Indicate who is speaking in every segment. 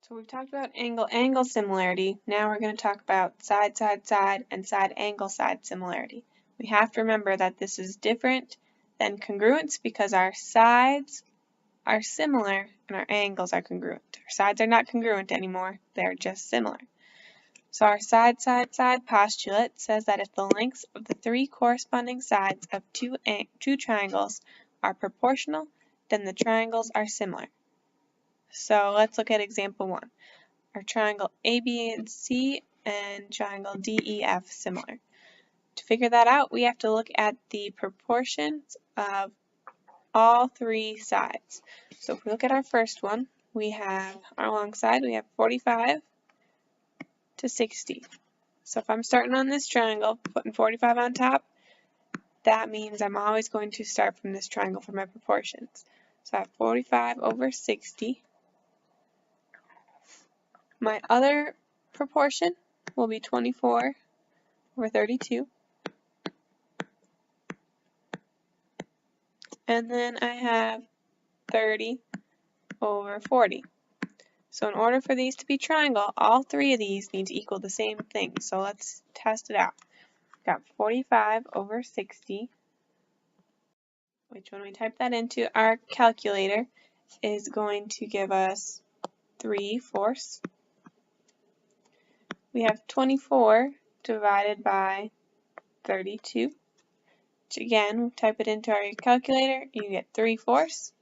Speaker 1: So we've talked about angle-angle similarity. Now we're going to talk about side-side-side and side-angle-side similarity. We have to remember that this is different than congruence because our sides are similar and our angles are congruent. Our sides are not congruent anymore, they're just similar. So our side-side-side postulate says that if the lengths of the three corresponding sides of two triangles are proportional, then the triangles are similar. So let's look at example 1. Our triangle ABC and triangle DEF similar. To figure that out, we have to look at the proportions of all three sides. So if we look at our first one, we have our long side, we have 45 to 60. So if I'm starting on this triangle, putting 45 on top, that means I'm always going to start from this triangle for my proportions. So I have 45 over 60. My other proportion will be 24 over 32. And then I have 30 over 40. So in order for these to be triangle, all three of these need to equal the same thing. So let's test it out. We've got 45 over 60, which when we type that into our calculator is going to give us 3/4. We have 24 divided by 32, which again, type it into our calculator, you get 3/4.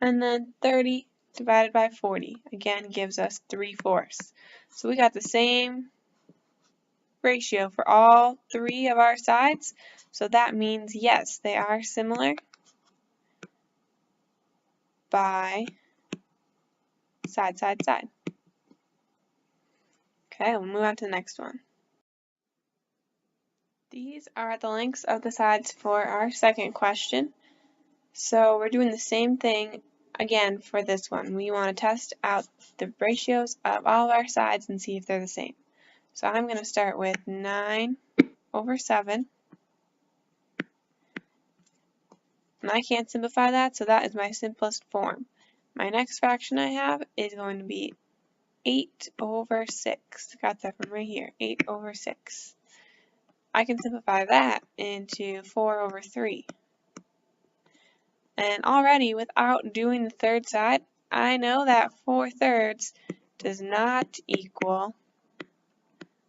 Speaker 1: And then 30 divided by 40, again, gives us 3/4. So we got the same ratio for all three of our sides. So that means, yes, they are similar by side, side, side. Okay, we'll move on to the next one. These are the lengths of the sides for our second question. So we're doing the same thing again for this one. We want to test out the ratios of all of our sides and see if they're the same. So I'm going to start with 9 over 7. And I can't simplify that, so that is my simplest form. My next fraction I have is going to be 8 over 6. Got that from right here, 8 over 6. I can simplify that into 4 over 3. And already, without doing the third side, I know that 4/3 does not equal,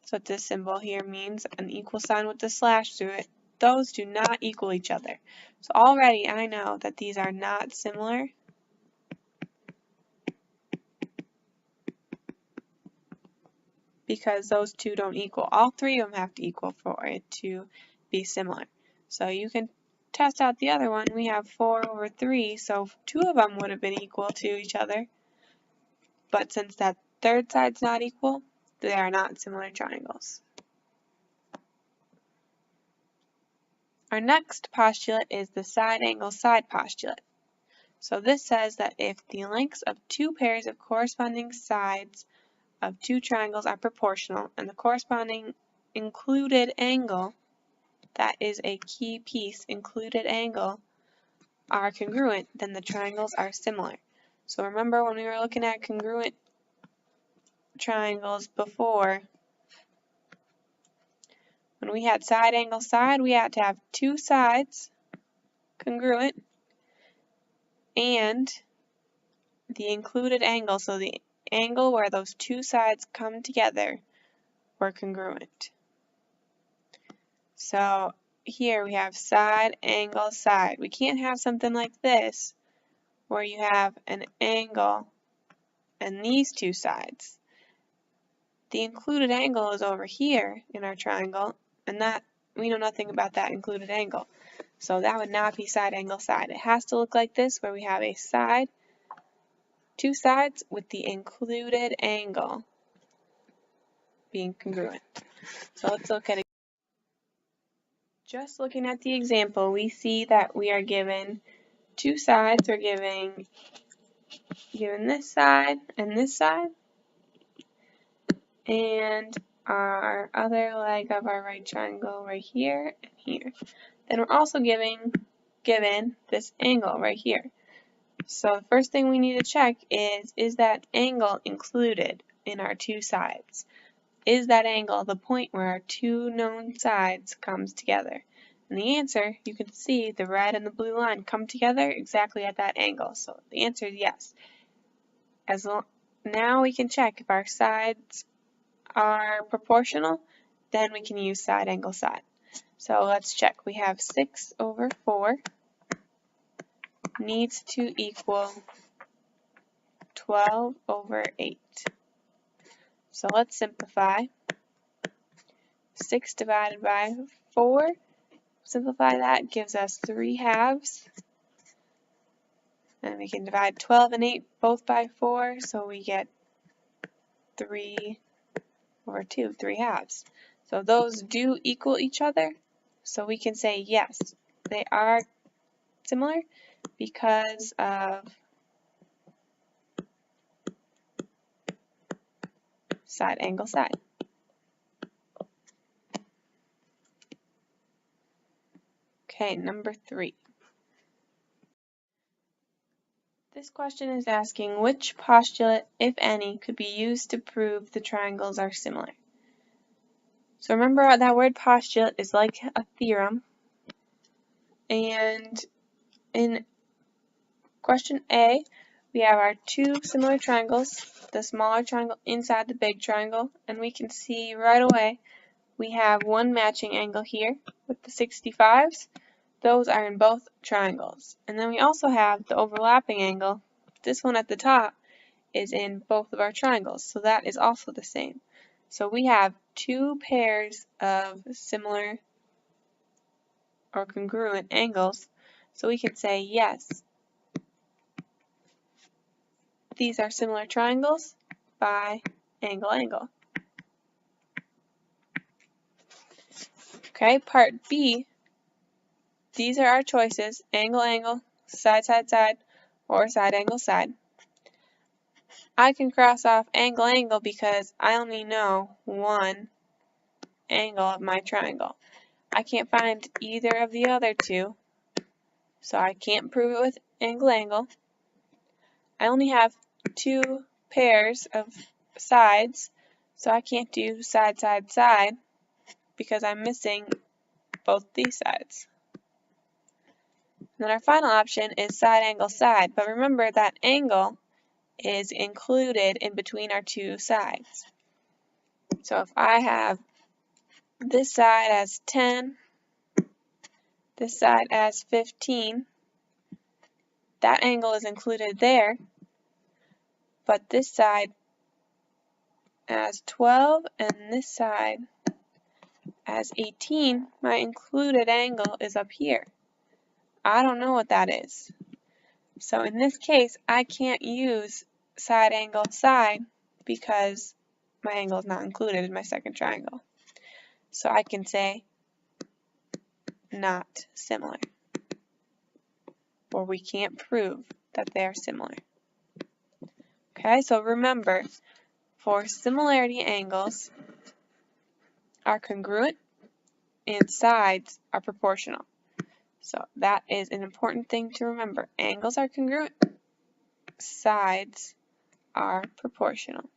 Speaker 1: that's what this symbol here means, an equal sign with the slash through it. Those do not equal each other. So already I know that these are not similar. Because those two don't equal. All three of them have to equal for it to be similar. So you can test out the other one. We have 4 over 3, so 2 of them would have been equal to each other. But since that third side's not equal, they are not similar triangles. Our next postulate is the side angle side postulate. So this says that if the lengths of two pairs of corresponding sides of two triangles are proportional and the corresponding included angle, that is a key piece, included angle, are congruent, then the triangles are similar. So remember when we were looking at congruent triangles before, when we had side angle side, we had to have two sides congruent and the included angle, so the angle where those two sides come together, were congruent. So here we have side, angle, side. We can't have something like this where you have an angle and these two sides. The included angle is over here in our triangle, and that we know nothing about that included angle. So that would not be side, angle, side. It has to look like this where we have a side, two sides with the included angle being congruent. So let's look at it. Just looking at the example, we see that we are given two sides. We're given this side, and our other leg of our right triangle right here and here. Then we're also given this angle right here. So the first thing we need to check is that angle included in our two sides? Is that angle the point where our two known sides comes together? And the answer, you can see the red and the blue line come together exactly at that angle. So the answer is yes. Now we can check if our sides are proportional, then we can use side angle side. So let's check. We have 6 over 4 needs to equal 12 over 8. So let's simplify. 6 divided by 4, simplify that, gives us 3 halves. And we can divide 12 and 8 both by 4, so we get 3 over 2, 3 halves. So those do equal each other, so we can say yes, they are similar because of side angle side. Okay, number 3. This question is asking which postulate, if any, could be used to prove the triangles are similar. So remember that word postulate is like a theorem, and in question A, we have our two similar triangles, the smaller triangle inside the big triangle, and we can see right away we have one matching angle here with the 65s. Those are in both triangles. And then we also have the overlapping angle. This one at the top is in both of our triangles, so that is also the same. So we have two pairs of similar or congruent angles, so we can say yes, these are similar triangles by angle angle. Okay, part B, these are our choices, angle angle, side side side, or side angle side. I can cross off angle angle because I only know one angle of my triangle. I can't find either of the other two, so I can't prove it with angle angle. I only have two pairs of sides, so I can't do side side side because I'm missing both these sides. And then our final option is side angle side, but remember that angle is included in between our two sides. So if I have this side as 10, this side as 15, that angle is included there, but this side as 12 and this side as 18, my included angle is up here. I don't know what that is. So in this case, I can't use side angle side because my angle is not included in my second triangle. So I can say not similar, or we can't prove that they are similar. Okay, so remember, for similarity angles are congruent and sides are proportional. So that is an important thing to remember. Angles are congruent, sides are proportional.